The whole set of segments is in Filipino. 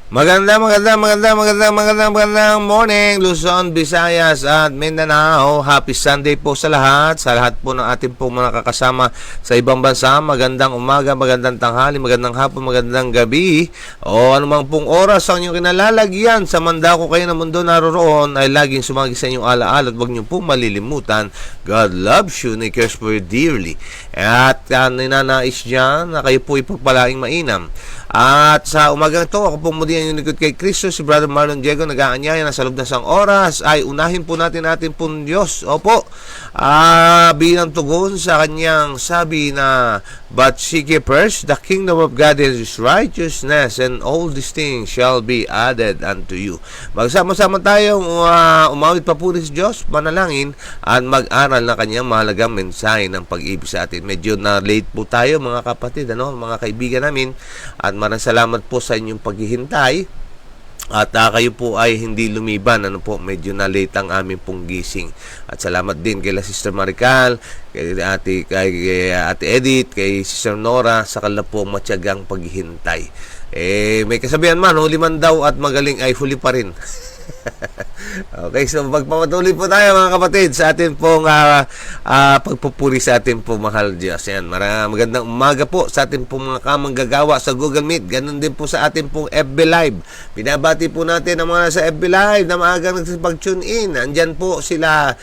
Magandang morning, Luzon, Visayas at Mindanao. Happy Sunday po sa lahat po ng ating pong mga kakasama sa ibang bansa. Magandang umaga, magandang tanghali, magandang hapon, magandang gabi o anumang pong oras ang inyong kinalalagyan sa mandako kayo ng mundo naroroon ay laging sumagi sa inyong alaala at huwag niyo pong malilimutan. God loves you and He cares for you dearly. At ninanais dyan na kayo po ipagpalaing mainam. At sa umagang ito, ako po muli ang likod kay Kristo, si Brother Marlon Diego, nag-aanyaya na sa loob ng isang oras ay unahin po natin pong Diyos. Opo, bilang tugon sa kanyang sabi na, but seek ye first the kingdom of God and His righteousness, and all these things shall be added unto you. Magsama-sama tayong umawit pa po sa Diyos, manalangin at mag-aral na kanyang mahalagang mensahe ng pag-ibig sa atin. Medyo na late po tayo mga kapatid, mga kaibigan namin, at maraming salamat po sa inyong paghihintay at kayo po ay hindi lumiban. Medyo na late ang aming pong gising. At salamat din kay Sister Marical, kay Ate Edith, kay Sister Nora sa kanila po matyagang paghihintay. May kasabihan man, huli man daw at magaling ay huli pa rin. Okay, so magpapatuloy po tayo mga kapatid sa atin pong pagpupuri sa atin pong mahal Diyos. Yan, magandang umaga po sa atin pong mga kamanggagawa sa Google Meet. Ganun din po sa atin pong FB Live. Binabati po natin ang mga sa FB Live na maagang nagsipag-tune in. Andyan po sila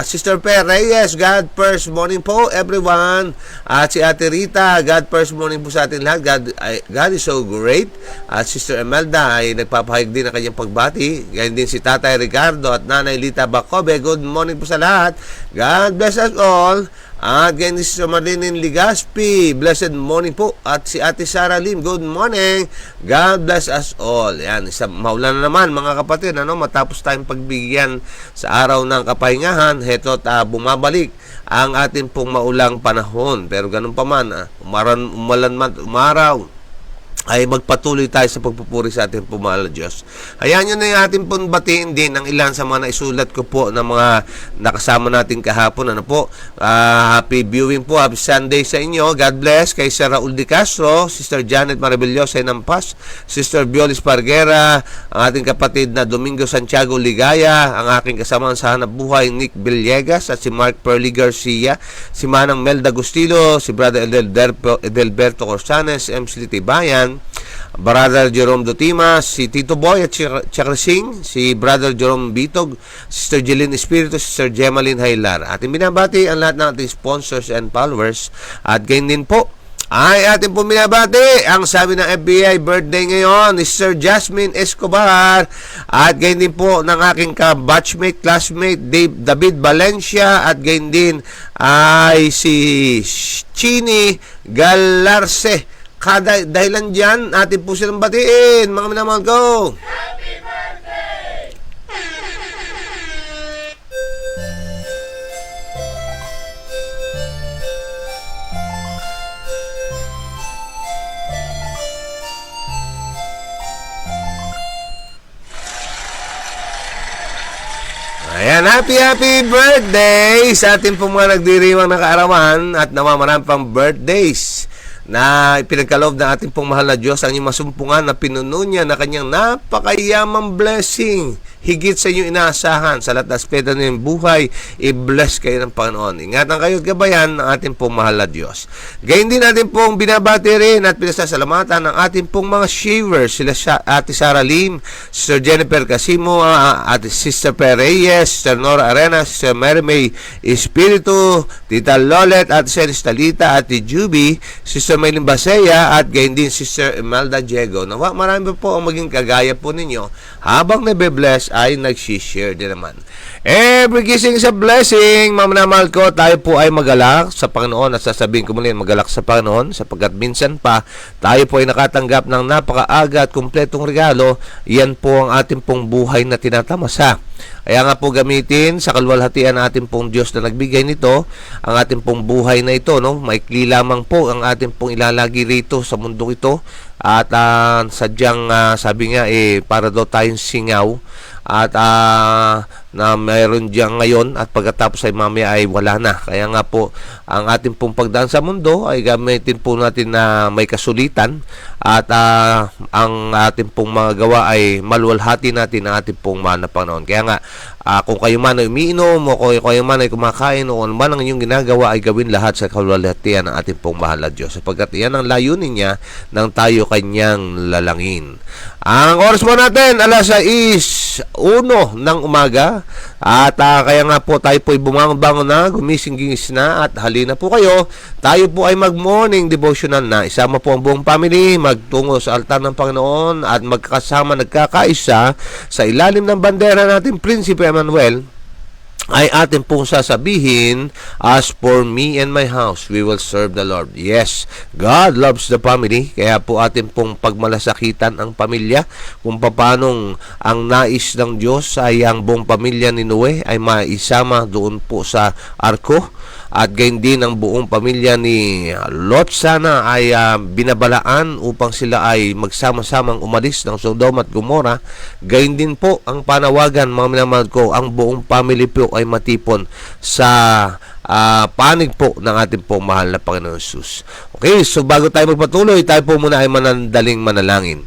Sister Per Reyes, God first morning po everyone. At si Ate Rita, God first morning po sa atin lahat. God is so great. At Sister Emelda ay nagpapahayag din ng kanyang pagbati. Ganyan din si Tatay Ricardo at Nanay Lita Bacobe. Good morning po sa lahat. God bless us all. At ganyan din si Marlene Ligaspi. Blessed morning po. At si Ate Sarah Lim. Good morning. God bless us all. Yan, maulan na naman mga kapatid. Matapos tayong pagbigyan sa araw ng kapahingahan, heto't bumabalik ang ating pong maulang panahon. Pero ganun pa man, umalan man, umaraw, ay magpatuloy tayo sa pagpupuri sa ating pumahal na Diyos. Hayaan nyo na yung ating pong batiin din ang ilan sa mga naisulat ko po ng mga nakasama natin kahapon. Happy viewing po, happy Sunday sa inyo. God bless kay Sir Raul de Castro, Sister Janet Maravillosa Nampas, Sister Violis Parguera, ang ating kapatid na Domingo Santiago Ligaya, ang aking kasama sa hanap buhay Nick Villegas at si Mark Perly Garcia, si Manang Melda Gustilo, si Brother Edelberto Corsanes, MC Tibayan, Brother Jerome Dotima, si Tito Boy at Chakrising, si Brother Jerome Bitog, Sister Jeline Espiritu, Sister Gemaline Haylar. Ating binabati ang lahat ng ating sponsors and followers. At ganyan din po ay ating po binabati ang sabi ng FBI birthday ngayon ni Sir Jasmine Escobar. At ganyan din po ng aking batchmate, classmate David Valencia. At ganyan din ay si Chini Galarse. Dahilan dyan, atin po silang batiin. Mga minamahal ko, happy birthday! Ayan, happy birthday sa ating pong mga nagdiriwang na kaarawan at namamaraan pang birthdays na ipinagkaloob ng ating pong mahal na Diyos ang inyong masumpungan na pinuno niya na kanyang napakayamang blessing. Higit sa inyong inaasahan sa lahat ng aspeto ng buhay, i-bless kayo ng Panginoon. Ingatan kayo at gabayan ng ating pong mahal na Diyos. Gayun din natin pong binabati rin at pinasasalamatan ng ating pong mga shavers, sila Ate Sarah Lim, Sister Jennifer Casimo, Ate Sister Pereyes, Sister Nora Arena, Sister Mary May Espiritu, Tita Lolet, Ate Celis Talita, Ate Juby, Sister Maylin Basea, at gayon din Sister Imelda Diego. Nawa, marami po ang maging kagaya po ninyo habang nabe-bless ay nag-share din naman. Every kissing is a blessing. Mamanamahal ko, tayo po ay magalak sa Panginoon at sasabihin ko muli, magalak sa Panginoon sapagkat minsan pa tayo po ay nakatanggap ng napakaaga at kumpletong regalo. Yan po ang ating pong buhay na tinatamasa. Kaya nga po gamitin sa kalwalhatian ng ating pong Diyos na nagbigay nito, ang ating pong buhay na ito. Maikli lamang po ang ating pong ilalagi rito sa mundong ito. At sadyang sabi nga para daw tayong singaw at na mayroon diyan ngayon at pagkatapos ay mamaya ay wala na. Kaya nga po, ang ating pong pagdaan sa mundo ay gamitin po natin na may kasulitan at ang ating pong mga gawa ay maluwalhati natin ang ating pong mahal na Panginoon. Kaya nga, kung kayo man ay umiinom o kung kayo man ay kumakain o ano man ang inyong ginagawa ay gawin lahat sa kaluwalhatian ng ating pong mahal na Diyos. Sapagkat iyan ang layunin niya nang tayo kanyang lalangin. Ang oras mo natin, alas 6:01 ng umaga. At kaya nga po tayo po ay bumangon na, gumising-gingis na at halina po kayo. Tayo po ay mag-morning devotional na. Isama po ang buong family, magtungo sa altar ng Panginoon at magkasama nagkakaisa sa ilalim ng bandera natin Prinsipe Emmanuel. Ay atin pong sasabihin, as for me and my house, we will serve the Lord. Yes, God loves the family. Kaya po atin pong pagmalasakitan ang pamilya kung paanong ang nais ng Diyos ay ang buong pamilya ni Noe ay maisama doon po sa arko. At gayon din ang buong pamilya ni Lot sana ay binabalaan upang sila ay magsama-samang umalis ng Sodom at Gomora. Gayon din po ang panawagan, mga minamahal ko, ang buong family po ay matipon sa panig po ng ating pong mahal na Panginoon Jesus. Okay, so bago tayo magpatuloy, tayo po muna ay manandaling manalangin.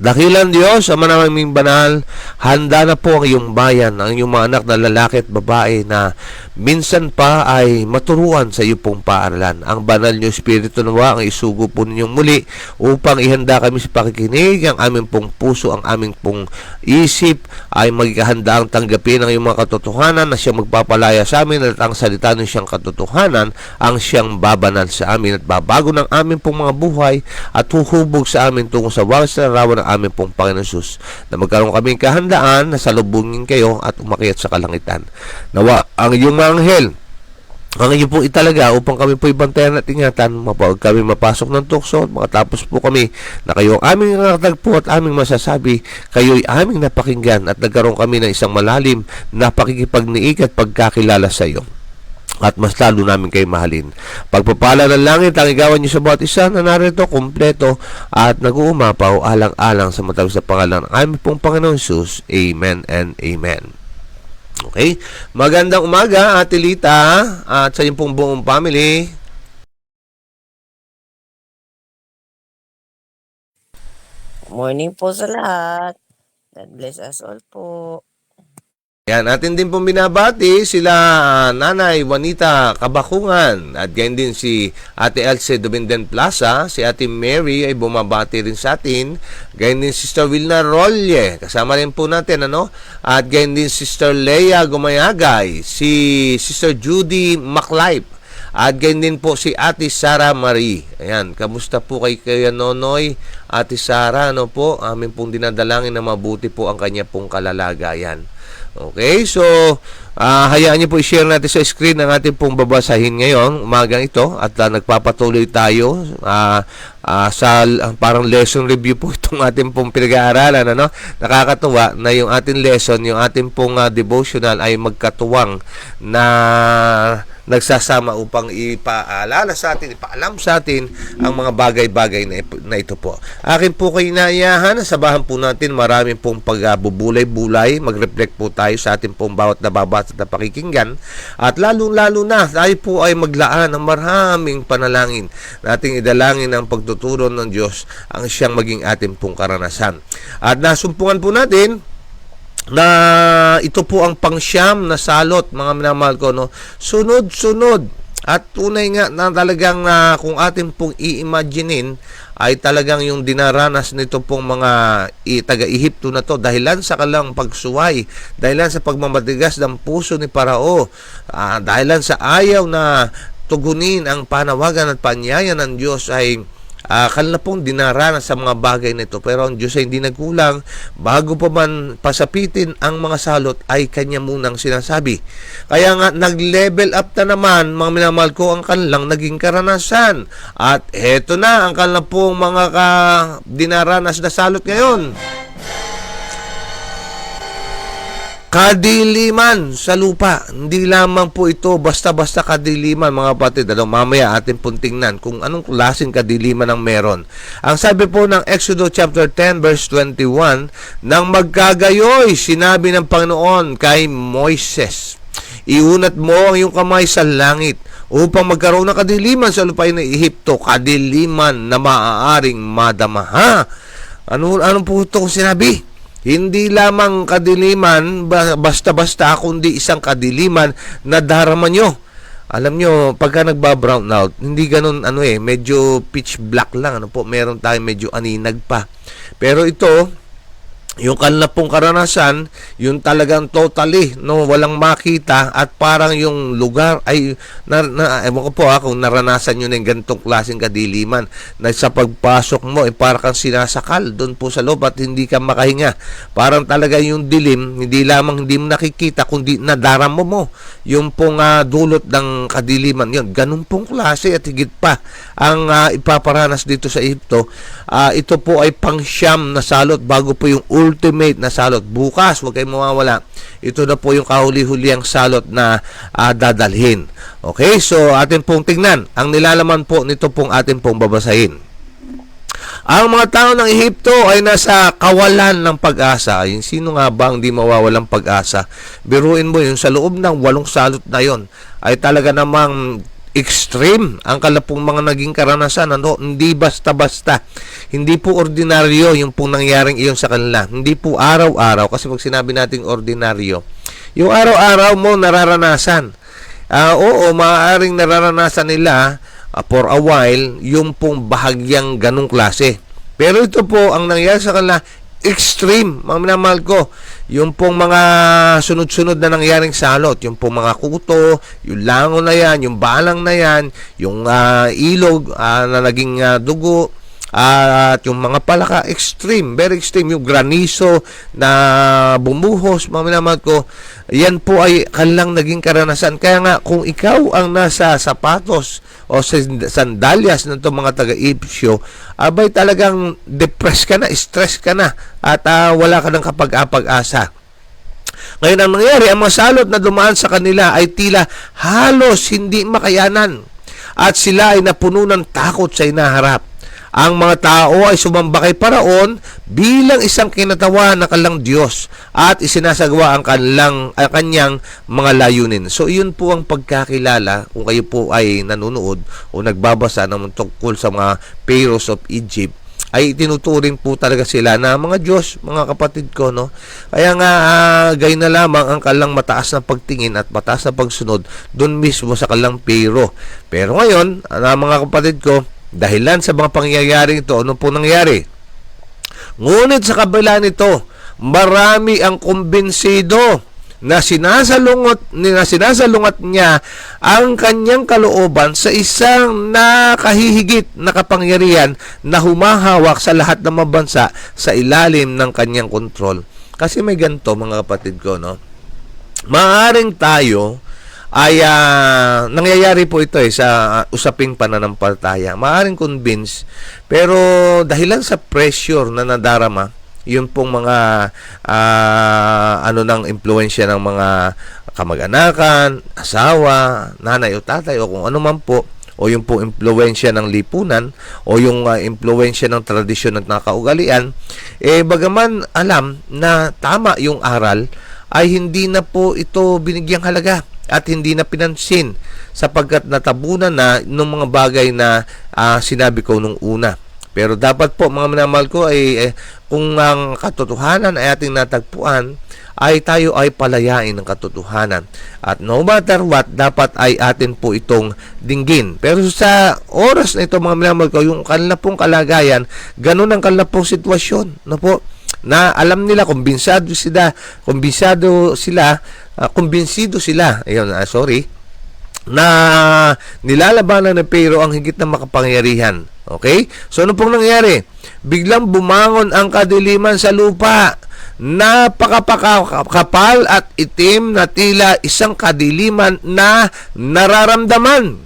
Dakilang Diyos, Ama naming banal, handa na po ang iyong bayan, ang iyong mga anak na lalaki at babae na minsan pa ay maturuan sa iyo pong paaralan. Ang banal niyo Espiritu nawa ang isugo po ninyong muli upang ihanda kami sa pakikinig, ang aming pong puso, ang aming pong isip ay magkahanda ang tanggapin ang iyong mga katotohanan na siyang magpapalaya sa amin at ang salita ng siyang katotohanan ang siyang babanal sa amin at babago ng aming pong mga buhay at huhubog sa amin tungo sa wagas na larawan ng aming pong Panginoon Jesus, na magkaroon kaming kahandaan na salubungin kayo at umakyat sa kalangitan. Nawa ang iyong mga anghel ang inyo pong italaga upang kami po ibantayan at ingatan, mapawag kami mapasok ng tukso at makatapos po kami na kayo ang aming nakatagpo at aming masasabi, kayo'y aming napakinggan at nagkaroon kami ng isang malalim na pakikipagniig at pagkakilala sa iyo. At mas lalo namin kayo mahalin. Pagpapala ng langit ang igawan niyo sa bawat isa na narito, kumpleto at nag-uumapaw alang-alang sa matawag sa pangalan ng aming pong Panginoon Jesus. Amen and Amen. Okay? Magandang umaga, Ate Lita, at sa iyong pong buong family. Morning po sa lahat. God bless us all po. Yan, atin din pong binabati sila Nanay Juanita Kabakungan at ganyan din si Ate Elsie Dubinden Plaza, si Ate Mary ay bumabati rin sa atin, ganyan din Sister Wilna Rolle, kasama rin po natin at ganyan din Sister Leia Gumayagay, si Sister Judy Maclife, at ganyan din po si Ate Sara Marie. Ayan, kamusta po kay Kuya Nonoy, Ate Sara, po, amin pong dinadalangin na mabuti po ang kanya pong kalalagayan. Okay, so hayaan niyo po i-share natin sa screen ang ating pong babasahin ngayon, umagang ito, at nagpapatuloy tayo sa parang lesson review po itong ating pong pinag-aaralan. Nakakatuwa na yung ating lesson, yung ating pong devotional ay magkatuwang na nagsasama upang ipaalala sa atin, ipaalam sa atin ang mga bagay-bagay na ito po. Akin po kayo naiyahan, sabahan po natin maraming pong pagbubulay-bulay, mag-reflect po tayo sa ating pong bawat nababasa at napakikinggan, at lalong-lalo na tayo po ay maglaan ng maraming panalangin, nating idalangin ang pagtuturo ng Diyos ang siyang maging ating pong karanasan. At nasumpungan po natin na ito po ang pangsyam na salot, mga minamahal ko, sunod-sunod at tunay nga na talagang kung atin pong i-imaginein ay talagang yung dinaranas nito pong mga taga-Ehipto na to dahilan sa kalang pagsuway, dahilan sa pagmamatigas ng puso ni Parao, dahilan sa ayaw na tugunin ang panawagan at panyaya ng Diyos ay kanila pong dinaranas sa mga bagay nito. Pero ang Diyos ay hindi nagkulang. Bago pa man pasapitin ang mga salot ay Kanya munang sinasabi. Kaya nga nag-level up na naman, mga minamahal ko, ang kanilang naging karanasan. At eto na ang kanilang pong mga dinaranas na salot ngayon. Kadiliman sa lupa. Hindi lamang po ito basta-basta kadiliman, mga kapatid. Mamaya atin pong tingnan kung anong klaseng kadiliman ang meron. Ang sabi po ng Exodus chapter 10 verse 21, nang magkagayoy, sinabi ng Panginoon kay Moises, iunat mo ang iyong kamay sa langit upang magkaroon ng kadiliman sa lupain ng Ehipto, kadiliman na maaaring madama. Anong po ito kung sinabi? Hindi lamang kadiliman basta-basta, kundi isang kadiliman na darama nyo. Alam nyo, pagka nagba-brown out, hindi ganun medyo pitch black lang. Meron tayong medyo aninag pa. Pero ito, yung kanila pong karanasan, yung talagang totally, walang makita at parang yung lugar ay, ewan ko po kung naranasan nyo na yung ganitong klaseng kadiliman na sa pagpasok mo, parang kang sinasakal doon po sa loob at hindi ka makahinga. Parang talaga yung dilim, hindi mo nakikita, kundi nadarama mo yung pong dulot ng kadiliman. Yun, ganun pong klase at higit pa ang ipaparanas dito sa Ehipto. Ito po ay pangsyam na salot bago po yung ultimate na salot. Bukas, huwag kayong mawawala. Ito na po yung kahuli-huliang salot na dadalhin. Okay, so atin pong tingnan. Ang nilalaman po nito pong atin pong babasahin. Ang mga tao ng Ehipto ay nasa kawalan ng pag-asa. Sino nga ba ang di mawawalang pag-asa? Biruin mo yun, sa loob ng 8 salot na yon ay talaga namang extreme ang kalapong mga naging karanasan. Hindi basta-basta. Hindi po ordinaryo yung pong nangyaring iyon sa kanila. Hindi po araw-araw. Kasi pag sinabi nating ordinaryo, yung araw-araw mo nararanasan. Oo, maaaring nararanasan nila for a while yung pong bahagyang ganong klase. Pero ito po, ang nangyari sa kanila, extreme, mga minamahal ko. Yung pong mga sunod-sunod na nangyaring salot, yung pong mga kuto, yung lango na yan, yung balang na yan, yung ilog na naging dugo, at yung mga palaka, extreme, very extreme. Yung granizo na bumuhos, mga minamahal ko, yan po ay kanilang naging karanasan. Kaya nga, kung ikaw ang nasa sapatos o sandalyas ng itong mga taga-Ipsyo, abay talagang depressed ka na, stress ka na, at wala ka ng kapag-apag-asa. Ngayon ang nangyari, ang mga salot na dumaan sa kanila ay tila halos hindi makayanan at sila ay napuno ng takot sa inaharap. Ang mga tao ay sumamba kay Paraon bilang isang kinatawa na kanilang Diyos at isinasagawa ang kanyang mga layunin. So, iyon po ang pagkakilala kung kayo po ay nanonood o nagbabasa ng tungkol sa mga pharaohs of Egypt, ay tinuturing po talaga sila na mga Diyos, mga kapatid ko, no? Kaya nga, gay na lamang ang kalang mataas na pagtingin at mataas na pagsunod doon mismo sa kalang Pharaoh. Pero ngayon, mga kapatid ko, dahilan sa mga pangyayaring ito, ano po nangyari? Ngunit sa kabila nito, marami ang kumbinsido na sinasalungat niya ang kanyang kalooban sa isang nakahihigit na kapangyarihan na humahawak sa lahat ng mga bansa sa ilalim ng kanyang kontrol. Kasi may ganito, mga kapatid ko, no? Maaring tayo ay nangyayari po ito sa usaping pananampalataya. Maaring convince, pero dahilan sa pressure na nadarama, yun pong mga ng impluensya ng mga kamag-anakan, asawa, nanay o tatay o kung ano man po, o yung pong impluensya ng lipunan o yung impluensya ng tradisyon at nakaugalian, bagaman alam na tama yung aral, ay hindi na po ito binigyang halaga at hindi na pinansin sapagkat natabunan na ng mga bagay na sinabi ko nung una. Pero dapat po, mga minamahal ko, ay kung ang katotohanan ay ating natagpuan, ay tayo ay palayain ng katotohanan. At no matter what, dapat ay atin po itong dinggin. Pero sa oras na ito, mga minamahal ko, yung kanila pong kalagayan, ganun ang kanila pong sitwasyon. No po? Na alam nila, kumbinsido sila, na nilalabanan ng Pharaoh ang higit na makapangyarihan. Okay? So, ano pong nangyari? Biglang bumangon ang kadiliman sa lupa. Napakapakapal at itim na tila isang kadiliman na nararamdaman.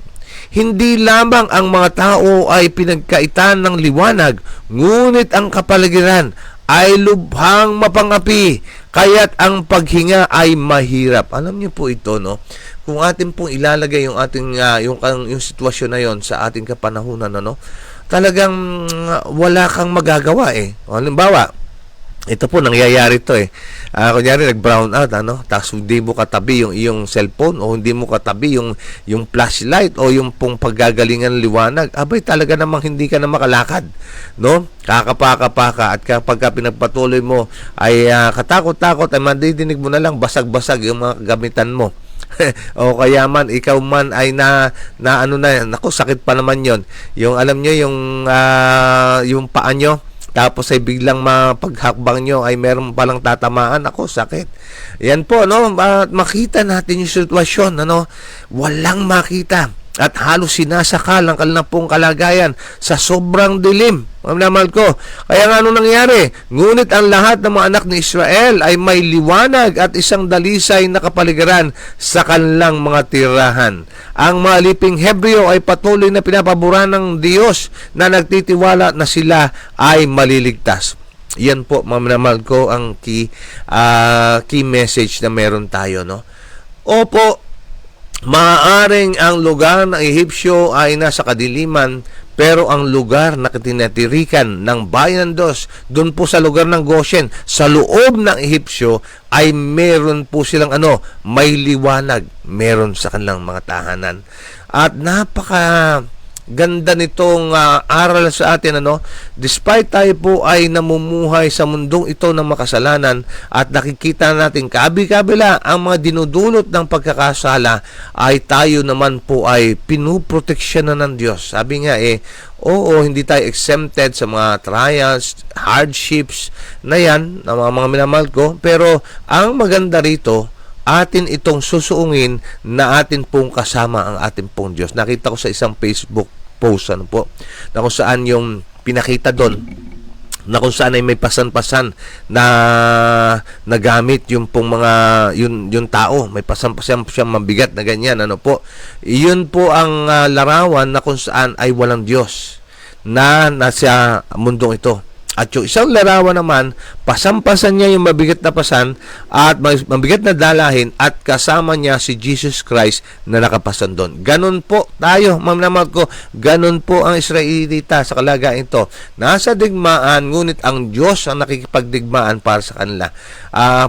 Hindi lamang ang mga tao ay pinagkaitan ng liwanag, ngunit ang kapaligiran ay lubhang mapangapi. kaya't ang paghinga ay mahirap. Alam niyo po ito, no? Kung atin pong ilalagay yung ating yung sitwasyon na yon sa ating kapanahunan, ano? Talagang wala kang magagawa eh. Halimbawa, ito po nangyayari to eh. Kunyari nag-brown out tapos hindi mo katabi yung iyong cellphone o hindi mo katabi yung flashlight o yung pong paggagalingan liwanag. Abay talaga namang hindi ka na makalakad, no? Kakapaka-paka at kapag pinagpatuloy mo ay katakot-takot ay madidinig mo na lang basag-basag yung mga gamitan mo. O kaya man ikaw man ay naku, sakit pa naman yon. Yung alam nyo yung paa nyo tapos ay biglang mapaghakbang nyo ay meron palang tatamaan, ako sakit. Yan po, makita natin yung sitwasyon, walang makita at halos sinasakal ang kanilang pong kalagayan sa sobrang dilim. Mamamahal ko. Kaya nga nangyari? Ngunit ang lahat ng mga anak ni Israel ay may liwanag at isang dalisay na kapaligiran sa kanilang mga tirahan. Ang mga liping Hebreo ay patuloy na pinapaboran ng Diyos na nagtitiwala na sila ay maliligtas. Yan po, mamamahal ko, ang key message na meron tayo, no? Opo, maaaring ang lugar ng Ehipsyo ay nasa kadiliman, pero ang lugar na tinatirikan ng bayan ng Diyos, doon po sa lugar ng Goshen, sa loob ng Ehipsyo, ay meron po silang may liwanag, meron sa kanilang mga tahanan. At napaka ganda nitong aral sa atin, despite tayo po ay namumuhay sa mundong ito ng makasalanan at nakikita natin kabi-kabila ang mga dinudulot ng pagkakasala, ay tayo naman po ay pinuproteksyon na ng Diyos. Sabi nga oo, hindi tayo exempted sa mga trials, hardships na yan, na mga minamahal ko, pero ang maganda rito, atin itong susuungin na atin pong kasama ang ating pong Diyos. Nakita ko sa isang Facebook post na kung saan yung pinakita doon na kung saan ay may pasan-pasan na nagamit yung pong mga yung tao, may pasan-pasan siyang mabigat na ganyan, yun po ang larawan na kung saan ay walang Diyos na nasa mundong ito. At yung isang larawan naman, pasampasan niya yung mabigat na pasan at mabigat na dalahin at kasama niya si Jesus Christ na nakapasan doon. Ganun po tayo, mamamahal ko, ganun po ang Israelita sa kalagayan ito. Nasa digmaan, ngunit ang Diyos ang nakikipagdigmaan para sa kanila.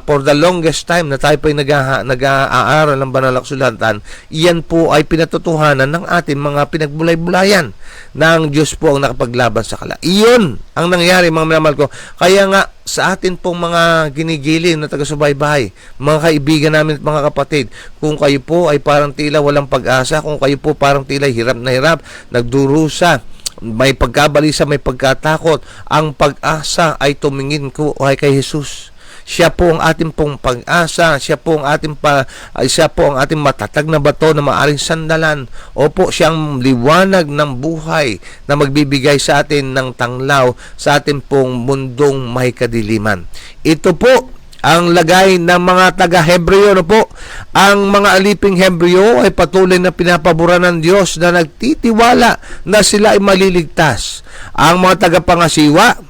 For the longest time na tayo po ay nag-aaral ng banal na kasulatan, iyan po ay pinatutuhanan ng ating mga pinagbulay-bulayan na ang Diyos po ang nakapaglaban sa kanila. Iyon ang nangyari, mga minamahal ko. Kaya nga, sa atin pong mga ginigili na taga-subaybay, mga kaibigan namin at mga kapatid, kung kayo po ay parang tila walang pag-asa, kung kayo po parang tila hirap na hirap, nagdurusa, may pagkabalisa, may pagkatakot, ang pag-asa ay tumingin ko ay kay Jesus. Siya po ang ating pong pag-asa, siya po ang ating matatag na bato na maaring sandalan. Opo, siyang liwanag ng buhay na magbibigay sa atin ng tanglaw sa ating pong mundong may kadiliman. Ito po ang lagay ng mga taga-Hebreo, Ang mga aliping Hebreo ay patuloy na pinapaboran ng Diyos na nagtitiwala na sila ay maliligtas. Ang mga taga-pangasiwa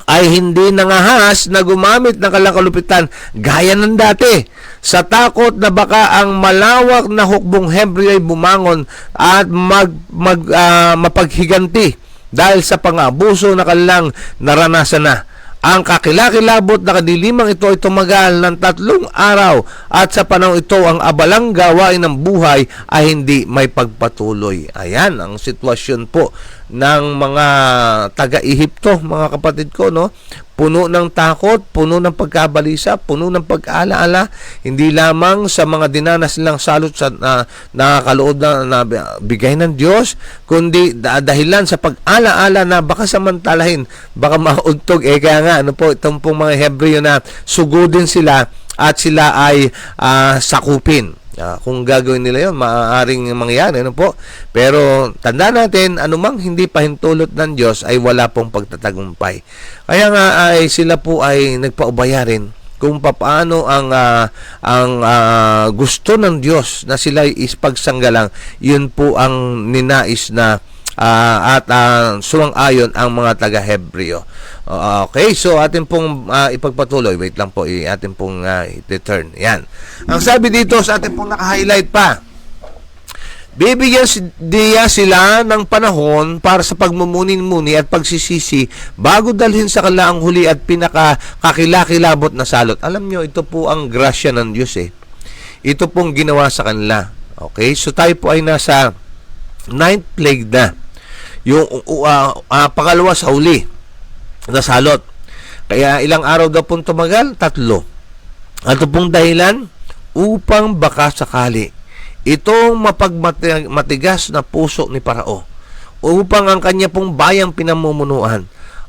ay hindi nangahas na gumamit ng kalakalupitan gaya ng dati, sa takot na baka ang malawak na hukbong Hebreo ay bumangon at mapaghiganti dahil sa pang-abuso na kanilang naranasan na. Ang kakilakilabot na kadilimang ito ay tumagal ng 3 araw at sa panahon ito ang abalang gawain ng buhay ay hindi may pagpatuloy. Ayan ang sitwasyon po ng mga taga-Ehipto, mga kapatid ko, puno ng takot, puno ng pagkabalisa, puno ng pag-alaala, hindi lamang sa mga dinanas nilang salot sa nakakaloob na bigay ng Diyos, kundi dahilan sa pag-alaala na baka samantalahin, baka mauntog. Kaya nga, itong pong mga Hebreo na sugudin sila at sila ay sakupin. Kung gagawin nila yun, maaaring mangyari, Pero tanda natin, anumang hindi pahintulot ng Diyos ay wala pong pagtatagumpay. Kaya nga ay sila po ay nagpaubaya rin kung paano ang gusto ng Diyos na sila ay ipagsanggalang. Yun po ang ninais na sumang-ayon ang mga taga-Hebreo. Okay, so atin pong ipagpatuloy. Wait lang po, atin pong i-turn. Yan. Ang sabi dito sa atin pong naka-highlight pa, bibigyan diya sila ng panahon para sa pagmumuni-muni at pagsisisi bago dalhin sa kanila ang huli at pinakakakilakilabot na salot. Alam nyo, ito po ang grasya ng Diyos eh. Ito pong ginawa sa kanila. Okay? So tayo po ay nasa 9th plague na. Yung pangalawa sa huli na salot. Kaya ilang araw daw pong tumagal? 3. Ito pong dahilan upang baka sakali itong mapagmatigas na puso ni Parao upang ang kanya pong bayang pinamumunuan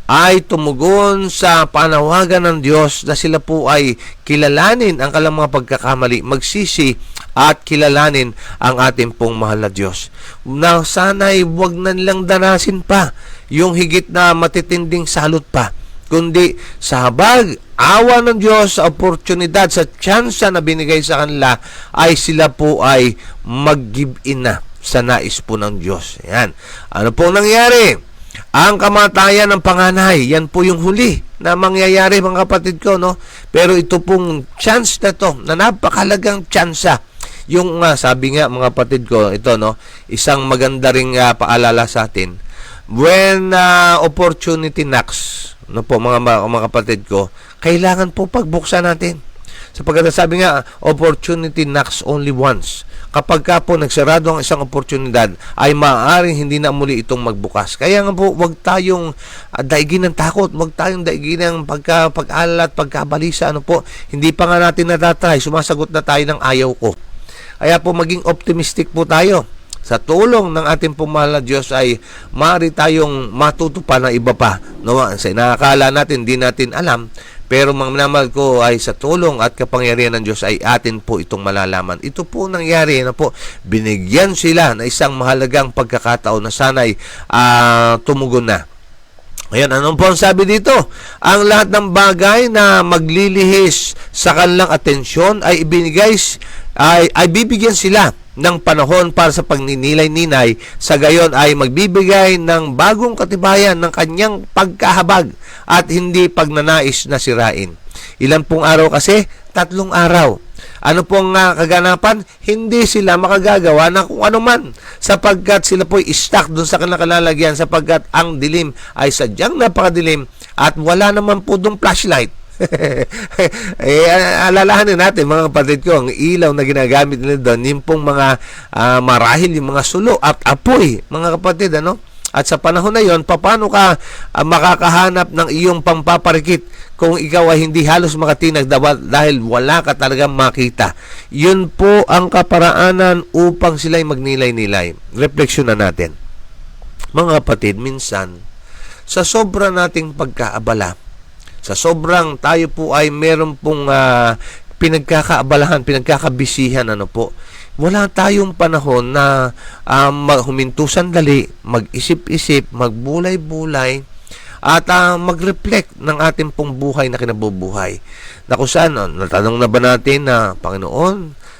ay tumugon sa panawagan ng Diyos na sila po ay kilalanin ang kanilang mga pagkakamali, magsisi at kilalanin ang ating pong mahal na Diyos. Na sana'y huwag na nilang danasin pa yung higit na matitinding salot pa, kundi sa habag, awa ng Diyos, sa oportunidad, sa tsansa na binigay sa kanila, ay sila po ay mag-give in na sa nais po ng Diyos. Yan. Ano po nangyari? Ang kamatayan ng panganay, yan po yung huli na mangyayari mga kapatid ko, no? Pero ito pong chance na to, na napakalagang tsansa. Yung sabi nga mga kapatid ko, ito, no? Isang maganda ring paalala sa atin. When opportunity knocks, no po mga kapatid ko, kailangan po pagbuksan natin. Sapagkat sabi nga, opportunity knocks only once. Kapag ka po nagsarado ang isang oportunidad, ay maaaring hindi na muli itong magbukas. Kaya nga po, huwag tayong daigin ng takot, huwag tayong daigin ng pag-alala at pagkabalisa. Ano po, hindi pa nga natin natatry, sumasagot na tayo ng ayaw ko. Kaya po, maging optimistic po tayo. Sa tulong ng ating pumahal na Diyos ay maaari tayong matuto pa ng iba pa. No? Sa nakakala natin, di natin alam. Pero mga ko ay sa tulong at kapangyarihan ng Diyos ay atin po itong malalaman. Ito po nangyari na po. Binigyan sila na isang mahalagang pagkakataon na sana'y tumugon na. Ayan, anong po ang sabi dito? Ang lahat ng bagay na maglilihis sa kanilang atensyon ay bibigyan sila ng panahon para sa pagninilay-ninay, sa gayon ay magbibigay ng bagong katibayan ng kanyang pagkahabag at hindi pagnanais na sirain. Ilan pong araw kasi? 3 araw. Ano pong kaganapan? Hindi sila makagagawa ng kung ano man sapagkat sila po'y stuck doon sa kanilang lalagyan sapagkat ang dilim ay sadyang napakadilim at wala naman po doong flashlight. Alalahanin natin mga kapatid ko, ang ilaw na ginagamit nila doon, yung pong mga marahil yung mga sulo at apoy, mga kapatid, ano? At sa panahon na yon, paano ka makakahanap ng iyong pampaparikit kung ikaw ay hindi halos makatinag dahil wala ka talagang makita? Yun po ang kaparaanan upang sila'y magnilay-nilay. Refleksyon na natin. Mga kapatid, minsan, sa sobra nating pagkaabala, sa sobrang tayo po ay meron pong pinagkakaabalahan, pinagkakabisihan, ano po, wala tayong panahon na huminto sandali, mag-isip-isip, magbulay-bulay, at mag-reflect ng ating pong buhay na kinabubuhay. Na kung saan, natanong na ba natin na, Panginoon,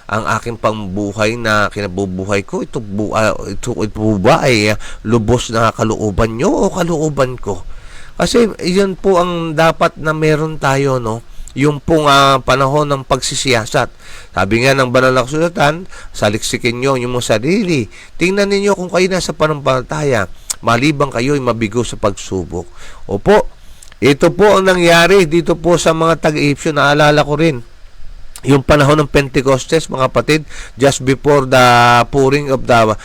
ang aking pambuhay na kinabubuhay ko, ito po ba ay lubos na kalooban nyo o kalooban ko? Kasi yun po ang dapat na meron tayo, no? Yung pong panahon ng pagsisiyasat. Sabi nga ng banal na kasulatan, saliksikin nyo yung mga sarili. Tingnan ninyo kung kayo nasa panampalataya, malibang kayo ay mabigo sa pagsubok. Opo, ito po ang nangyari dito po sa mga taga-Egyptio. Naalala ko rin yung panahon ng Pentecostes, mga kapatid, just before the pouring of the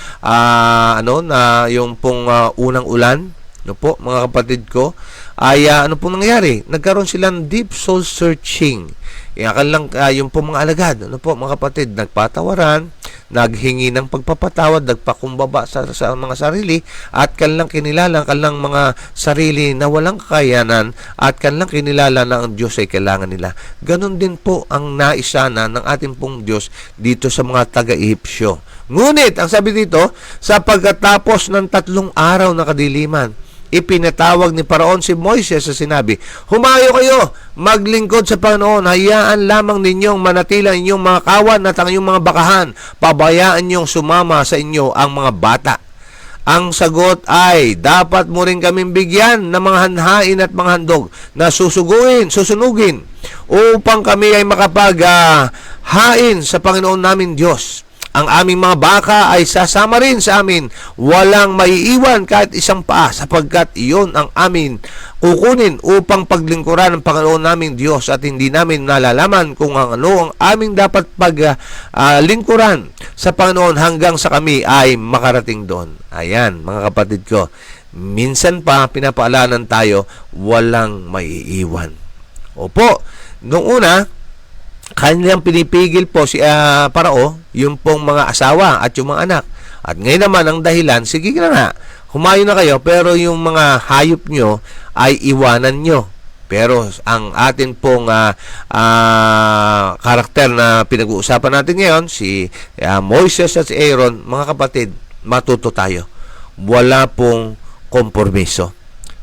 yung pong unang ulan. No po, mga kapatid ko, ay ano pong nangyari? Nagkaroon silang deep soul searching. Yung po mga alagad, ano po, mga kapatid, nagpatawaran, naghingi ng pagpapatawad, nagpakumbaba sa mga sarili, at kanilang kinilala, kanilang mga sarili na walang kakayanan, at kanilang kinilala na ang Diyos ay kailangan nila. Ganon din po ang naisana ng ating pong Diyos dito sa mga taga-Ehipsyo. Ngunit, ang sabi dito, sa pagkatapos ng 3 araw na kadiliman, ipinatawag ni Paraon si Moises sa sinabi, "Humayo kayo, maglingkod sa Panginoon, hayaan lamang ninyong manatila inyong mga kawan at ang inyong mga bakahan, pabayaan ninyong sumama sa inyo ang mga bata." Ang sagot ay, dapat mo rin kaming bigyan ng mga hanhain at mga handog na susunugin, upang kami ay makapag-hain sa Panginoon namin Diyos. Ang aming mga baka ay sasama rin sa amin. Walang maiiwan kahit isang paa, sapagkat iyon ang amin kukunin upang paglingkuran ng Panginoon naming Diyos, at hindi namin nalalaman kung ano ang aming dapat paglingkuran sa Panginoon hanggang sa kami ay makarating doon. Ayan, mga kapatid ko, minsan pa pinapaalanan tayo, walang maiiwan. Opo, noong una, kanilang pinipigil po si Parao, yung pong mga asawa at yung mga anak. At ngayon naman ang dahilan, sige na nga, humayo na kayo, pero yung mga hayop nyo ay iwanan nyo. Pero ang atin pong karakter na pinag-uusapan natin ngayon, si Moises at si Aaron, mga kapatid, matuto tayo. Wala pong kompromiso.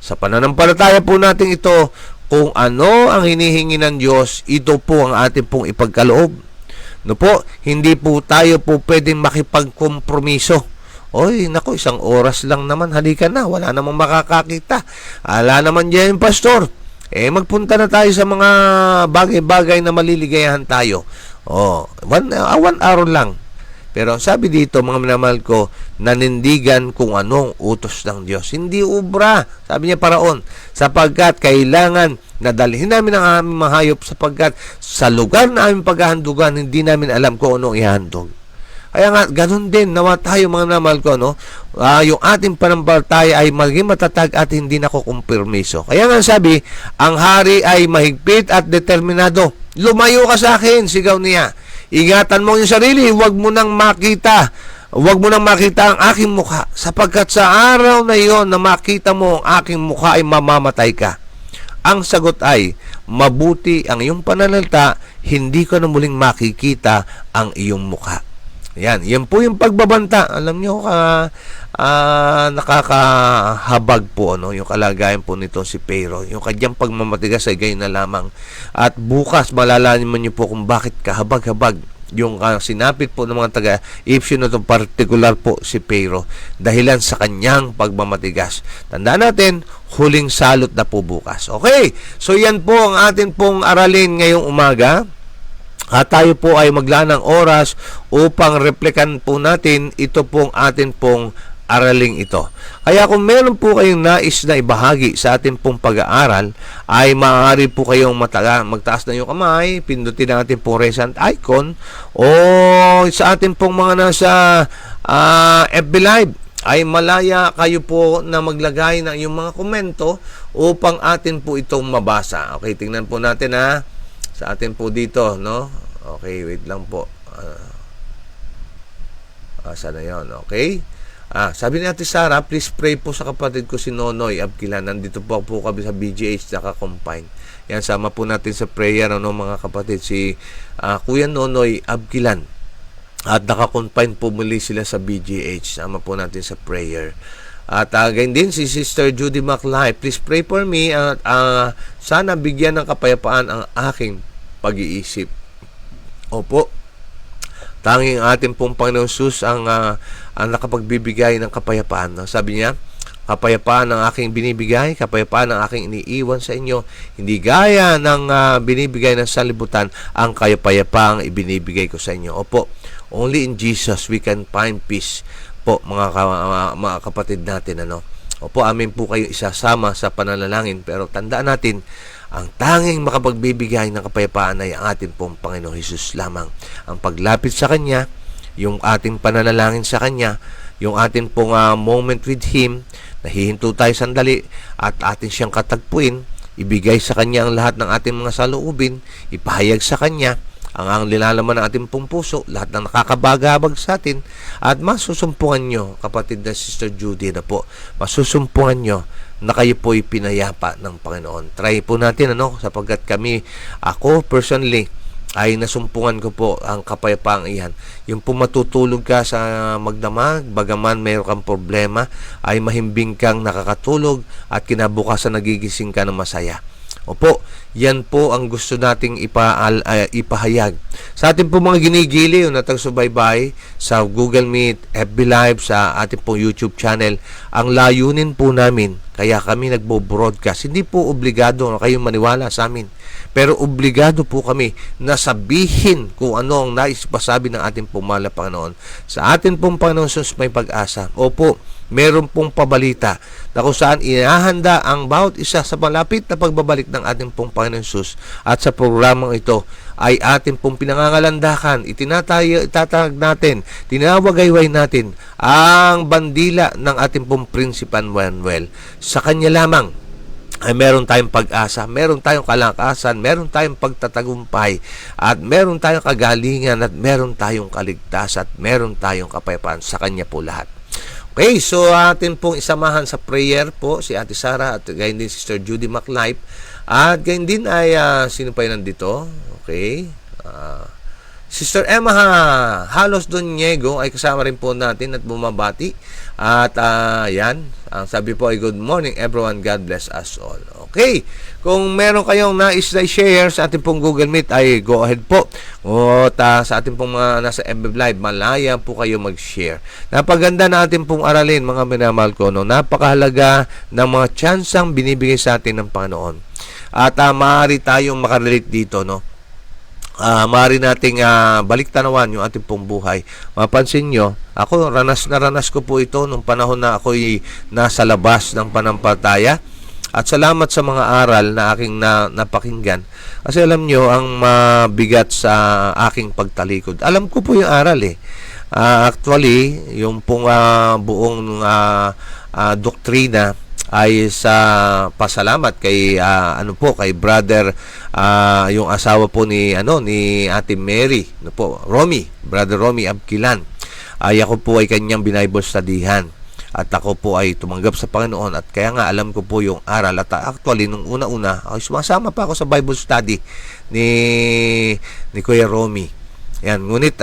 Sa pananampalataya po natin ito, kung ano ang hinihingi ng Diyos, ito po ang ating pong ipagkaloob. No po, hindi po tayo po pwedeng makipagkompromiso. Oy, nako, 1 oras lang naman, halika na, wala namang makakakita. Ala naman dyan yung pastor. Magpunta na tayo sa mga bagay-bagay na maliligayahan tayo. One hour lang. Pero sabi dito, mga minamahal ko, nanindigan kung anong utos ng Diyos. Hindi ubra, sabi niya Paraon, sapagkat kailangan nadalhin namin ang aming mahayop, sapagkat sa lugar na aming paghahandugan, hindi namin alam kung anong ihandog. Kaya nga, ganun din, nawa tayo mga minamahal ko, no? Yung ating pananampalataya ay maging matatag at hindi nakukumpermiso. Kaya nga sabi, ang hari ay mahigpit at determinado. Lumayo ka sa akin, sigaw niya. Ingatan mo yung sarili, huwag mo nang makita ang aking mukha, sapagkat sa araw na iyon na makita mo ang aking mukha ay mamamatay ka. Ang sagot ay, mabuti ang iyong pananalita, hindi ko na muling makikita ang iyong mukha. Yan po yung pagbabanta. Alam niyo, nakakahabag po, no? Yung kalagayan po nito si Pharaoh. Yung kanyang pagmamatigas ay gayon na lamang. At bukas, malalaman niyo po kung bakit kahabag-habag yung sinapit po ng mga taga-Egyptian na itong particular po si Pharaoh. Dahilan sa kanyang pagmamatigas. Tandaan natin, huling salot na po bukas. Okay, so yan po ang atin pong aralin ngayong umaga. At tayo po ay maglaan ng oras upang replikan po natin ito pong atin pong araling ito. Kaya kung meron po kayong nais na ibahagi sa atin pong pag-aaral, ay maaari po kayong magtaas na yung kamay, pindutin ang ating pong resent icon, o sa atin pong mga nasa FB Live, ay malaya kayo po na maglagay ng yung mga komento upang atin po itong mabasa. Okay, tingnan po natin sa atin po dito, no? Okay, wait lang po. Sana yun, okay? Sabi ni Ate Sara, please pray po sa kapatid ko si Nonoy Abkilan. Nandito po kami sa BGH, naka-combine. Yan, sama po natin sa prayer, mga kapatid, si Kuya Nonoy Abkilan. At naka-confine po muli sila sa BGH. Sama po natin sa prayer. At ganyan din si Sister Judy Maclay. Please pray for me at sana bigyan ng kapayapaan ang aking pag-iisip. Opo. Tanging ating pong Panginoon Jesus ang nakapagbibigay ng kapayapaan. No? Sabi niya, kapayapaan ang aking binibigay, kapayapaan ang aking iniiwan sa inyo. Hindi gaya ng binibigay ng sanlibutan, ang kapayapaang ibinibigay ko sa inyo. Opo. Only in Jesus we can find peace po, mga kapatid natin. Opo, amin po kayo isasama sa pananalangin. Pero tandaan natin, ang tanging makapagbibigay ng kapayapaan ay ang ating pong Panginoon Hesus lamang. Ang paglapit sa Kanya, yung ating pananalangin sa Kanya, yung ating pong moment with Him, nahihinto tayo sandali at atin siyang katagpuin, ibigay sa Kanya ang lahat ng ating mga saloobin, ipahayag sa Kanya ang nilalaman ng ating pong puso, lahat ng nakakabagabag sa atin, at masusumpungan nyo, kapatid na Sister Judy na po, masusumpungan nyo na kayo po'y pinayapa ng Panginoon. Try po natin, sapagkat ako personally, ay nasumpungan ko po ang kapayapaang iyan. Yung po matutulog ka sa magdamag, bagaman mayroon kang problema, ay mahimbing kang nakakatulog at kinabukasan nagigising ka ng masaya. Opo, yan po ang gusto nating ipahayag. Sa ating po mga ginigiliw na taga-subaybay sa Google Meet, FB Live, sa ating po YouTube channel, ang layunin po namin, kaya kami nagbo-broadcast. Hindi po obligado na kayong maniwala sa amin. Pero obligado po kami na sabihin kung ano ang nais pasabi ng ating pong mahal na Panginoon. Sa ating pong Panginoon sus may pag-asa. Opo, meron pong pabalita na kung saan inahanda ang bawat isa sa malapit na pagbabalik ng ating pong Panginoon Sus. At sa programang ito ay ating pong pinangangalandakan, itatag natin, tinawagayway natin ang bandila ng ating pong Prinsipan Manuel. Sa kanya lamang ay meron tayong pag-asa, meron tayong kalakasan, meron tayong pagtatagumpay, at meron tayong kagalingan, at meron tayong kaligtasan, at meron tayong kapayapaan. Sa kanya po lahat. Okay, so atin pong isamahan sa prayer po si Ate Sara at gayon din Sister Judy MacLife. At gayon din ay sino pa yun nandito? Okay. Sister Emma Halos Doniego ay kasama rin po natin at bumabati. At yan, ang sabi po ay good morning everyone, God bless us all. Okay, kung meron kayong nais na i-share sa ating pong Google Meet ay go ahead po. O sa ating pong mga nasa FB Live, malaya po kayo mag-share. Napaganda na ating pong aralin, mga minamahal ko, no? Napakahalaga ng mga tsansang binibigay sa atin ng Panginoon. At maaari tayong makarelate dito, no? Maaari nating baliktanawan yung ating pong buhay. Mapansin nyo, ako ranas ko po ito nung panahon na ako'y nasa labas ng panampalataya. At salamat sa mga aral na aking napakinggan. Kasi alam nyo, ang mabigat sa aking pagtalikod, alam ko po yung aral eh. Actually, yung pong buong doktrina ay sa pasalamat kay kay brother yung asawa po ni Ate Mary, brother Romy Abkilan. Ako po ay kanyang Bible studyhan. At ako po ay tumanggap sa Panginoon at kaya nga alam ko po yung aral. At actually, nung una-una, ay sumasama pa ako sa Bible study ni Kuya Romy. Yan. Ngunit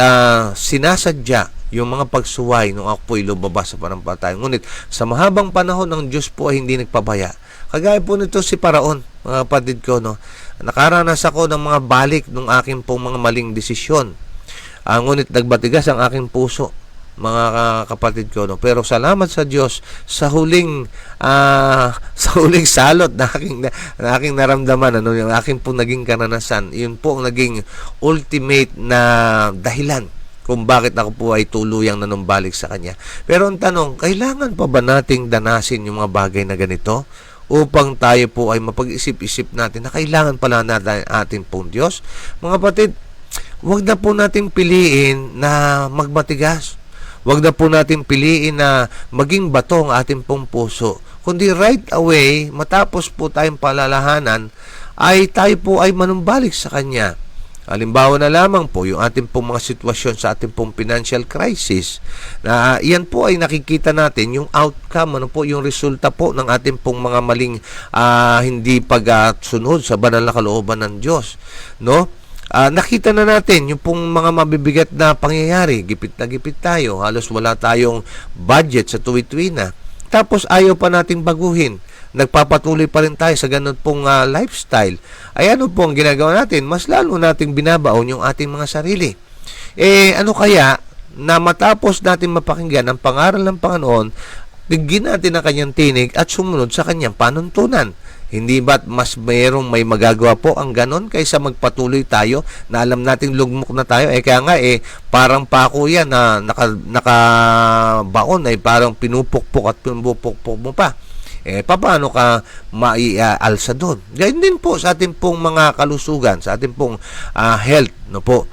sinasadya yung mga pagsuway nung ako po ay lumabas sa panampalataya. Ngunit sa mahabang panahon ng Diyos po ay hindi nagpabaya. Kagaya po nito si Paraon, mga kapatid ko, no? Nakaranas ako ng mga balik ng aking pong mga maling desisyon. Ngunit nagbatigas ang aking puso, mga kapatid ko, no? Pero salamat sa Diyos sa huling salot na aking naramdaman, yung aking po naging karanasan, yun po ang naging ultimate na dahilan kung bakit ako po ay tuluyang nanumbalik sa Kanya. Pero ang tanong, kailangan pa ba nating danasin yung mga bagay na ganito upang tayo po ay mapag-isip-isip natin na kailangan pala natin ating pong Diyos? Mga kapatid, huwag na po nating piliin na magmatigas. Huwag na po natin piliin na maging bato ang ating pong puso. Kundi right away, matapos po tayong palalahanan, ay tayo po ay manumbalik sa Kanya. Halimbawa na lamang po yung ating pong mga sitwasyon sa ating pong financial crisis. Na yan po ay nakikita natin yung outcome, yung resulta po ng ating pong mga maling hindi pagsunod sa banal na kalooban ng Diyos. No? Nakita na natin yung pong mga mabibigat na pangyayari. Gipit na gipit tayo. Halos wala tayong budget sa tuwi-tuwi na. Tapos ayaw pa nating baguhin. Nagpapatuloy pa rin tayo sa ganun pong lifestyle. Ay ano pong ginagawa natin? Mas lalo nating binabaon yung ating mga sarili. Ano kaya na matapos natin mapakinggan ang pangaral ng Panginoon, bigyan natin ang kanyang tinig at sumunod sa kanyang panuntunan? Hindi ba't mas mayroong may magagawa po ang ganon kaysa magpatuloy tayo na alam nating lugmok na tayo? Kaya nga parang pako yan na nakabaon ay parang pinupukpok at pinupukpok mo pa. Paano ka maialsa doon? Ganyan din po sa ating pong mga kalusugan, sa ating pong health, no po.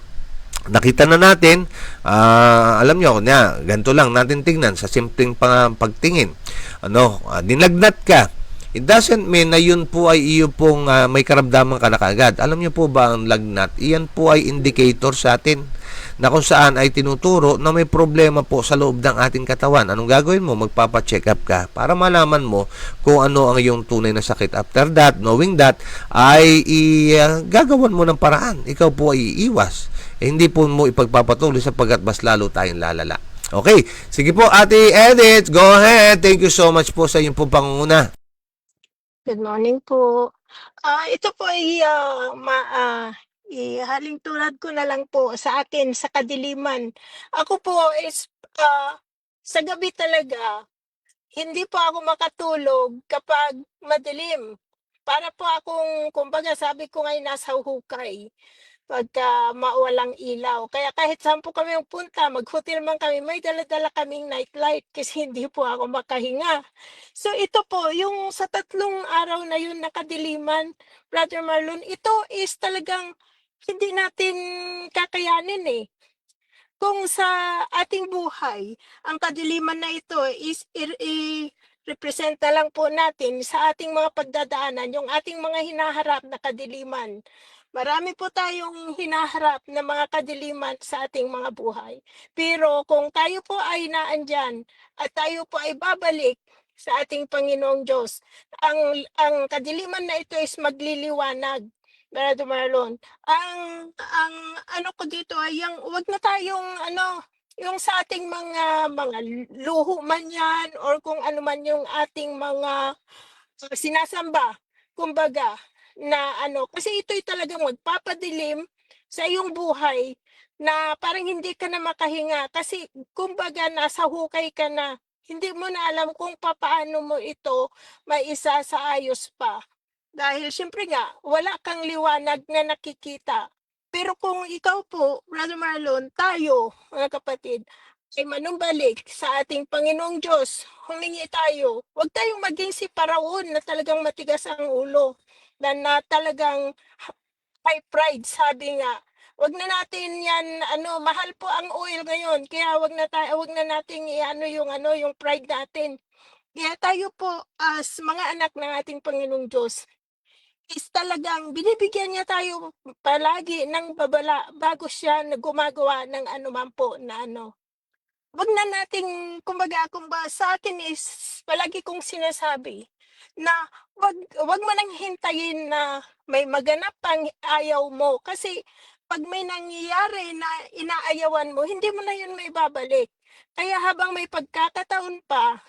Nakita na natin, alam nyo, ganito lang natin tingnan sa simpleng pagtingin. Dinagnat ka. It doesn't mean na yun po ay iyo pong may karamdaman ka na kaagad. Alam niyo po ba ang lagnat? Iyan po ay indicator sa atin na kung saan ay tinuturo na may problema po sa loob ng ating katawan. Anong gagawin mo? Magpapa-check up ka para malaman mo kung ano ang iyong tunay na sakit. After that, knowing that, ay gagawan mo ng paraan. Ikaw po ay iiwas. Hindi po mo ipagpapatuloy sapagkat mas lalo tayong lalala. Okay, sige po Ate Edith, go ahead. Thank you so much po sa inyong pong pangunguna. Good morning po. Ito po ay, ihaling tulad ko na lang po sa akin sa kadiliman. Ako po is, sa gabi talaga, hindi po ako makatulog kapag madilim. Para po akong kumbaga sabi ko nga'y nasa hukay. Pagka mawalang ilaw. Kaya kahit saan po kami magpunta, mag-hotel man kami, may dala-dala kaming nightlight kasi hindi po ako makahinga. So ito po, yung sa 3 araw na yun na kadiliman, Brother Marlon, ito is talagang hindi natin kakayanin eh. Kung sa ating buhay, ang kadiliman na ito is representa lang po natin sa ating mga pagdadaanan, yung ating mga hinaharap na kadiliman. Marami po tayong hinaharap na mga kadiliman sa ating mga buhay. Pero kung tayo po ay naandyan at tayo po ay babalik sa ating Panginoong Diyos, ang kadiliman na ito is magliliwanag, Brother Marlon. Ang ano ko dito ay yung wag na tayong yung sa ating mga luho man yan or kung ano man yung ating mga sinasamba, kumbaga, na kasi ito'y talagang magpapadilim sa iyong buhay na parang hindi ka na makahinga kasi kumbaga nasa hukay ka na. Hindi mo na alam kung papaano mo ito maisa sa ayos pa. Dahil siyempre nga, wala kang liwanag na nakikita. Pero kung ikaw po, Brother Marlon, tayo, mga kapatid, ay manumbalik sa ating Panginoong Diyos, humingi tayo, huwag tayong maging si Paraon na talagang matigas ang ulo, na talagang high pride, sabi nga. Wag na natin yan, mahal po ang oil ngayon, kaya wag na nating yung pride natin. Kaya tayo po as mga anak ng ating Panginoong Diyos, is talagang binibigyan niya tayo palagi ng babala bago siya gumagawa ng anuman po na wag na nating kumbaga sa akin is palagi kong sinasabi na wag mo nang hintayin na may maganap pang ayaw mo kasi pag may nangyayari na inaayawan mo, hindi mo na yun maibabalik. Kaya habang may pagkakataon pa,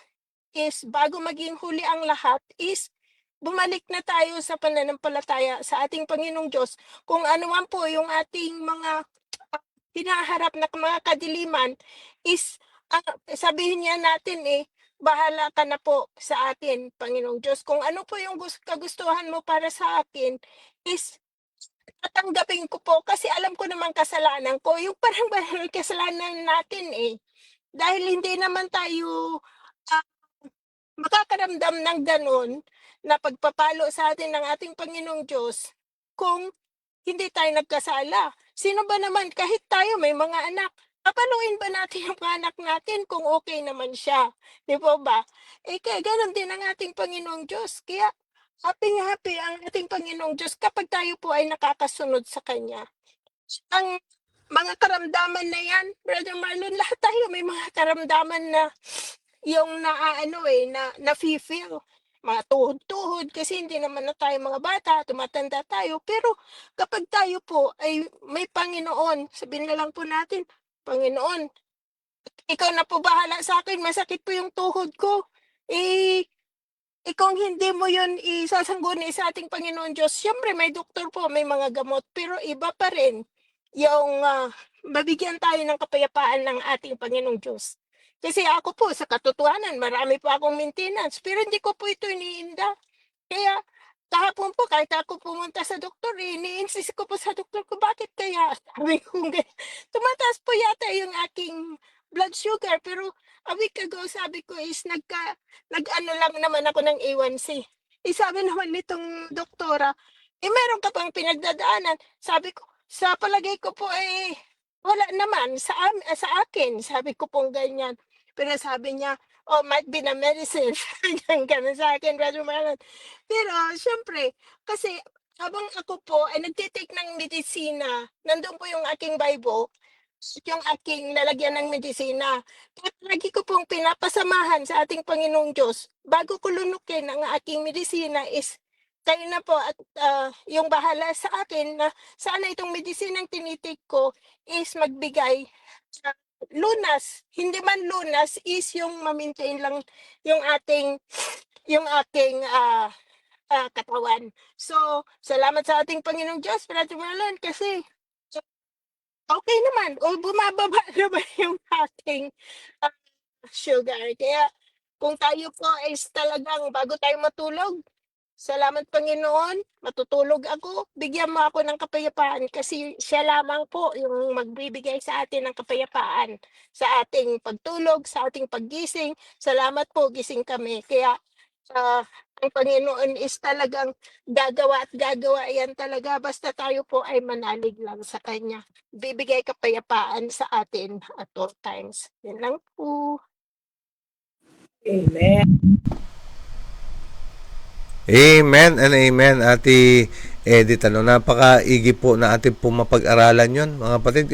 is bago maging huli ang lahat is bumalik na tayo sa pananampalataya sa ating Panginoong Diyos. Kung ano man po yung ating mga hinaharap na mga kadiliman is sabihin niya natin bahala ka na po sa atin, Panginoong Diyos. Kung ano po yung kagustuhan mo para sa akin is tatanggapin ko po kasi alam ko naman kasalanan ko. Yung parang kasalanan natin dahil hindi naman tayo makakaramdam ng gano'n na pagpapalo sa atin ng ating Panginoong Diyos kung hindi tayo nagkasala. Sino ba naman, kahit tayo may mga anak, papaluin ba natin yung mga anak natin kung okay naman siya? Di po ba? Kaya gano'n din ang ating Panginoong Diyos. Kaya happy ang ating Panginoong Diyos kapag tayo po ay nakakasunod sa Kanya. Ang mga karamdaman na yan, Brother Marlon, lahat tayo may mga karamdaman na yung na-feel mga tuhod-tuhod kasi hindi naman na tayo mga bata, tumatanda tayo. Pero kapag tayo po ay may Panginoon, sabihin na lang po natin, Panginoon, ikaw na po bahala sa akin, masakit po yung tuhod ko. Kung hindi mo yun isasangguni sa ating Panginoon Diyos, syempre may doktor po, may mga gamot, pero iba pa rin yung mabigyan tayo ng kapayapaan ng ating Panginoong Diyos. Kasi ako po, sa katotohanan, marami po akong maintenance, pero hindi ko po ito iniinda. Kaya kahapon po, kahit ako pumunta sa doktor, ini-insist ko po sa doktor ko, bakit kaya? Sabi ko, tumataas po yata yung aking blood sugar, pero a week ago, sabi ko is nag-ano lang naman ako ng A1C. Sabi naman nitong doktora, meron ka pang pinagdadaanan. Sabi ko, sa palagay ko po wala naman sa akin. Sabi ko pong ganyan. Pero sabi niya, might be na medicine. Ganun sa akin, Brother Marlon. Pero, syempre, kasi habang ako po ay nagtitake ng medisina, nandun po yung aking Bible, yung aking lalagyan ng medisina. Kaya lagi ko pong pinapasamahan sa ating Panginoong Diyos. Bago ko lunukin ang aking medisina is kayo na po at yung bahala sa akin na sana itong medisinang tinitik ko is magbigay lunas. Hindi man lunas is yung ma-maintain lang yung ating yung aking katawan. So, salamat sa ating Panginoong Diyos, Brother Marlon, kasi okay naman o bumababa naman yung ating ah, sugar. Kaya kung tayo po is talagang bago tayo matulog, salamat Panginoon, matutulog ako, bigyan mo ako ng kapayapaan kasi siya lamang po yung magbibigay sa atin ng kapayapaan sa ating pagtulog, sa ating paggising. Salamat po, gising kami. Kaya ang Panginoon is talagang gagawa at gagawa yan talaga basta tayo po ay manalig lang sa Kanya. Bibigay kapayapaan sa atin at all times. Yan lang po. Amen and amen, Ate Edith. Napakaigi po na atin po mapag-aralan yon, mga kapatid.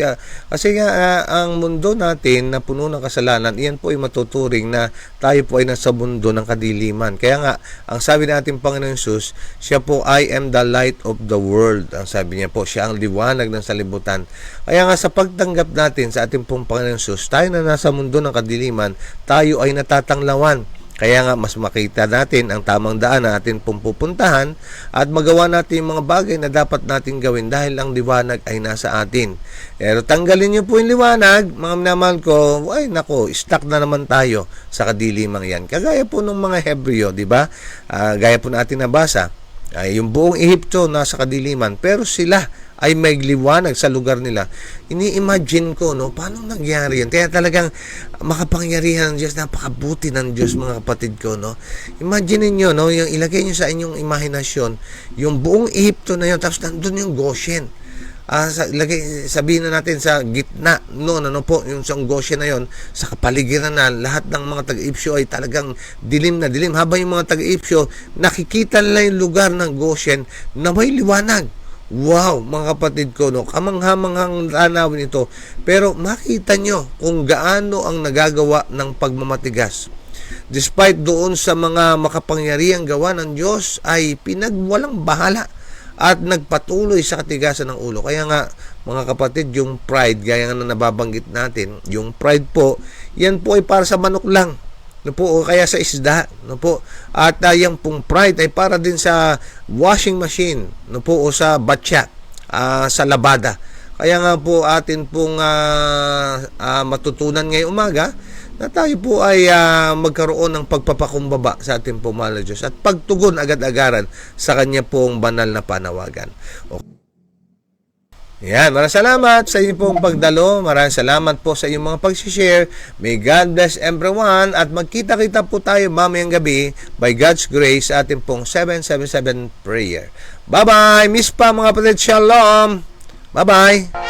Kasi nga, ang mundo natin na puno ng kasalanan, iyan po ay matuturing na tayo po ay nasa mundo ng kadiliman. Kaya nga, ang sabi natin Panginoon Jesus, siya po, I am the light of the world. Ang sabi niya po, siya ang liwanag ng salibutan. Kaya nga, sa pagtanggap natin sa ating pong Panginoon Jesus, tayo na nasa mundo ng kadiliman, tayo ay natatanglawan. Kaya nga mas makita natin ang tamang daan na atin pong pupuntahan at magawa natin yung mga bagay na dapat natin gawin dahil ang liwanag ay nasa atin. Pero tanggalin niyo po yung liwanag, mga minamahal ko, ay nako, stuck na naman tayo sa kadilimang yan. Kagaya po ng mga Hebreo, di ba? Gaya po natin nabasa, yung buong Ehipto nasa kadiliman, pero sila ay may liwanag sa lugar nila. Ini-imagine ko, no, paano nangyari yan? Kaya talagang makapangyarihan ng Diyos, napakabuti ng Diyos, mga kapatid ko, no. Imagine niyo, no, yung ilagay niyo sa inyong imahinasyon, yung buong Ehipto na yun, tapos nandun yung Goshen. Sabihin na natin sa gitna, no, ano po, yung sa Goshen na yon, sa kapaligiran na lahat ng mga taga-Ipsyo ay talagang dilim na dilim. Habang yung mga taga-Ipsyo, nakikita nila yung lugar ng Goshen na may liwanag. Wow, mga kapatid ko, no, kamanghamanghang tanawin ito. Pero makita nyo kung gaano ang nagagawa ng pagmamatigas. Despite doon sa mga makapangyarihang gawa ng Diyos, ay pinagwalang bahala at nagpatuloy sa katigasan ng ulo. Kaya nga, mga kapatid, yung pride, gaya nga na nababanggit natin, yung pride po, yan po ay para sa manok lang. No po, o kaya sa isda, no po. At yung pong pride ay para din sa washing machine, no po, o sa batya, sa labada. Kaya nga po atin pong matutunan ngayong umaga na tayo po ay magkaroon ng pagpapakumbaba sa ating pong mahal na Diyos at pagtugon agad-agaran sa Kanya pong banal na panawagan. Okay. Yan, maraming salamat sa inyong pong pagdalo. Maraming salamat po sa inyong mga pag-share. May God bless everyone. At magkita-kita po tayo mamayang gabi by God's grace sa ating pong 777 prayer. Bye-bye! Miss pa mga kapatid. Shalom! Bye-bye!